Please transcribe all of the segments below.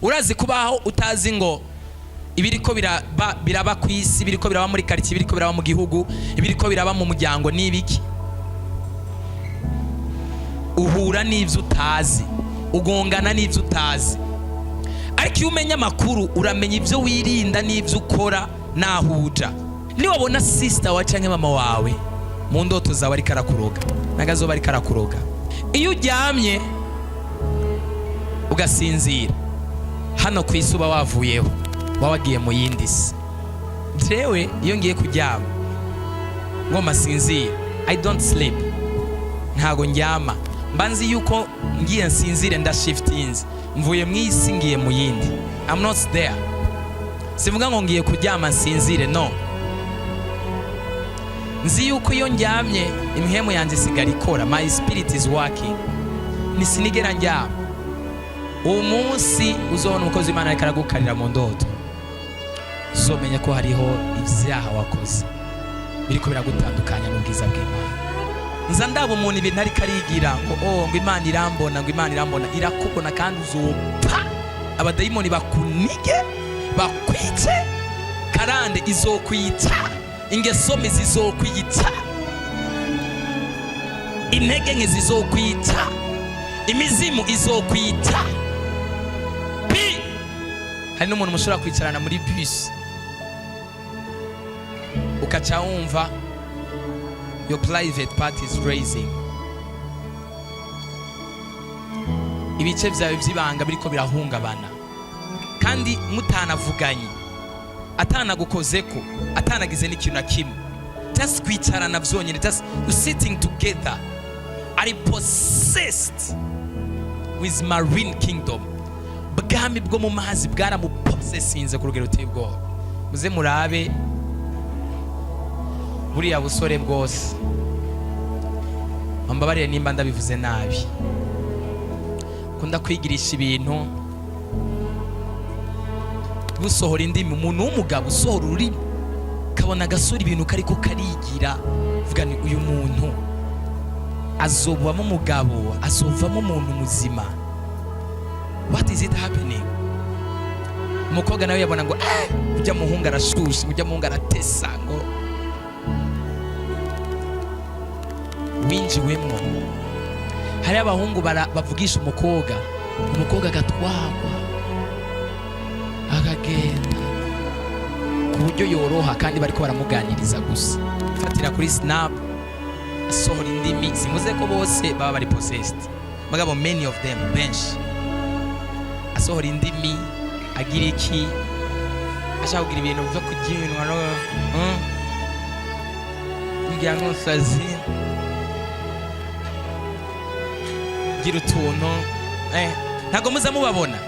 urazi kubaho utazi ngo ibiriko biraba ku isi, ibiriko biraba muri quartier, ibiriko biraba mu gihugu, ibiriko biraba mu muryango n'ibiki. Uhura n'ivyo utazi, ugongana n'ivyo utazi. Ariko iyo umenya amakuru uramenya ivyo wirinda n'ivyo ukora nahuja. Niwabona sister wa canke mama wawe mu ndoto zawe ari karakuroga, nagazoba ari karakuroga. Iyo uryamye ugasinzira, hano ku isi uba wavuyeho, wagiye mu yindi si. Jewe iyo ngiye kuryama ngo masinzira, I don't sleep, ntago ndyama, mbanzi yuko ngiye nsinzire ndashiftinze, mvuye mu isi ngiye mu yindi. I'm not there. Sivuga ngo ngiye kuryama nsinzire, no. Nzi yuko iyo ndyamye imihemu yanjye sigara ikora, my spirit is working, nisinigera ndyama. Uwo munsi uzobona umukozi w'Imana ariko aragukarira mu ndoto, uzomenya ko hariho ivyaha wakoze biriko biragutandukanya n'ubwiza bw'Imana. Nza ndabo umuntu ibintu ariko arigira ngo ngo Imana irambona, ngo Imana irambona. Irakubona kandi uzopfa, abadayimoni bakunige bakwice, karande izokwita, ingeso mbi zizokwita, intege nke zizokwita, imizimu izokwita. Hari n'umuntu mushobora kwicarana muri bus ukaca wumva your private part is raising, ibice vyawe vy'ibanga biriko birahungabana, kandi mutanavuganye, atanagukozeko, atanagize n'ikintu na kimwe, just kwicarana vyonyene, just sitting together, are possessed with marine kingdom. Bwami bwo mu mazi bwaramupossessinze ku rugero rutebwo. Muze murabe buriya busore bwose, ambabarire nimba ndabivuze nabi, kunda kwigirisha ibintu busohora indimi. Umuntu w'umugabo usohora ururimi kabona gasura ibintu kariko karigira, vuga ni uyu muntu azobamo umugabo, azovamo umuntu muzima. What is it happening? Umukobwa nawe yabona ngo ujya muhunga arashushe, ujya muhunga aratesa, ngo winjiwemo. Hari abahungu bavugisha umukobwa agatwagwa akagenda ku buryo yoroha, kandi bariko baramuganiriza gusa. Fatira kuri snap, asohora indimi. Simuze ko bose baba bari possessed, mugabo many of them, benshi asohora indimi, agira iki, ashaka kugira ibintu byo kuginwa no ngira n'usazi, gira utuntu ntago muza mubabona.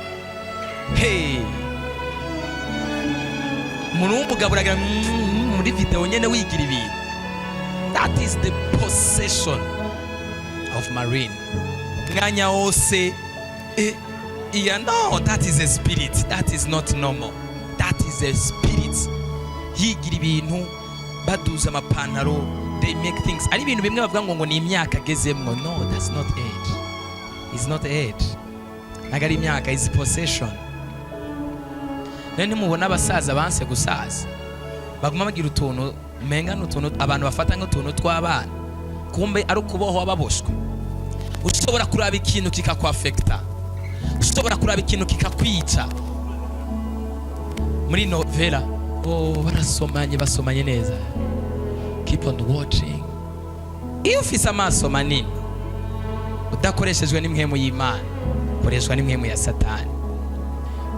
Umuntu w'umugabo uragira muri video nyene wigira ibintu. That is the possession of marine. Mwanya wose no, that is a spirit. That is not normal. That is a spirit. Yigira ibintu baduza amapantaro, they make things. Ari ibintu bimwe bavuga ngo ni imyaka agezemwo. No, that's not age. It's not age. Nagari imyaka is possession. Nene mubona abasaza banse gusaza, baguma bagira utuntu menga n'utuntu abantu bafata nk'utuntu tw'abana, kumbe ari ukuboho baboshwe. Ushobora kuraba ikintu kikakwafecta, ushobora kuraba ikintu kikakwica. Muri novela basomanye neza. Keep on watching. Iyo ufise amaso manini udakoreshejwe n'imhemu y'Imana, koreshwa n'imhemu ya Satani.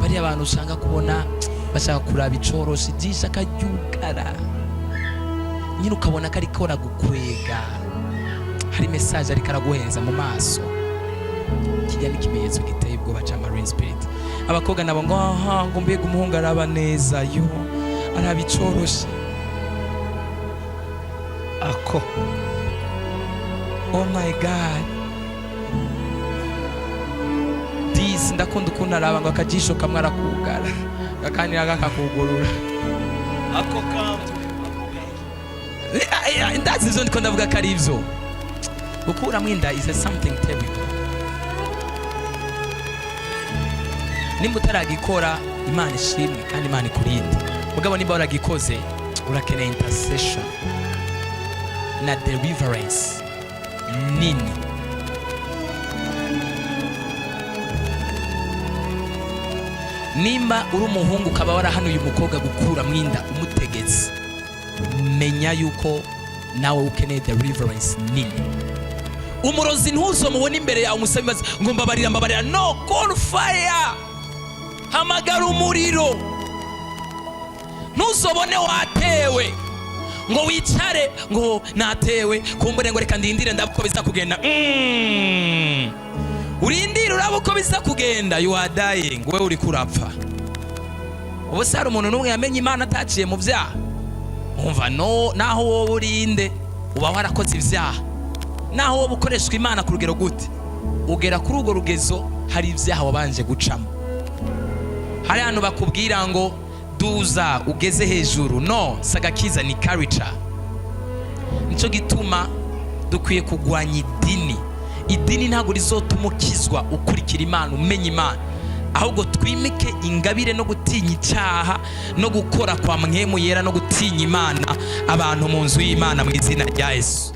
Bari abantu usanga kubona bashaka kuraba icoroshi jisha karyugara, nyine ukabona kari kora gukwega, hari message ari karaguheza mu maso. Kijya n'ikimenyetso giteye ubwoba ca marine spirit. Abakobwa nabo ngo mbega umuhungu araba neza, yo araba icoroshi ako, oh my God, this ndakunda ukuntu araba ngo akajisho kamwe arakugara, gakanira kakakugurura ako kamwe. That's the ndiko ndavuga ko ari ivyo gukura mwinda is something terrible. nimba utaragikora Imana ishimwe kandi Imana ikurinde. Mugabo nimba waragikoze urakeneye intercession na deliverance nini. Nimba uri umuhungu ukaba warahanuye umukobwa gukura mwinda umutegetse, menya yuko nawe ukeneye deliverance nini. Umurozi ntuzomubona imbere yawe umusabe ngo mbabarira. No, call fire. Hamagara umuriro. Ntuzobone watewe ngo wicare ngo natewe kumbure ngo reka ndindire ndabuko biza kugenda. Urindire urabuko biza kugenda. You are dying. Wewe uri kurapfa. Ubuse hari umuntu n'umwe yamenye Imana ataciye mu byaha? Umva no, naho wowe urinde uba warakoze ibyaha. Naho wowe ukoreshwa Imana ku rugero gute, ugera kuri urwo rugezo hari ibyaha wabanje gucamo. Hari hano bakubwira ngo duza ugeze hejuru. No, sagakiza ni character. Nico gituma dukwiye kugwanya idini. Idini ntabwo rizotuma ukizwa ukurikira Imana, umenya Imana, ahubwo twimike ingabire no gutinya icyaha no gukora kwa Mwemu Yera no gutinya Imana abantu mu nzu y'Imana mu izina rya Yesu.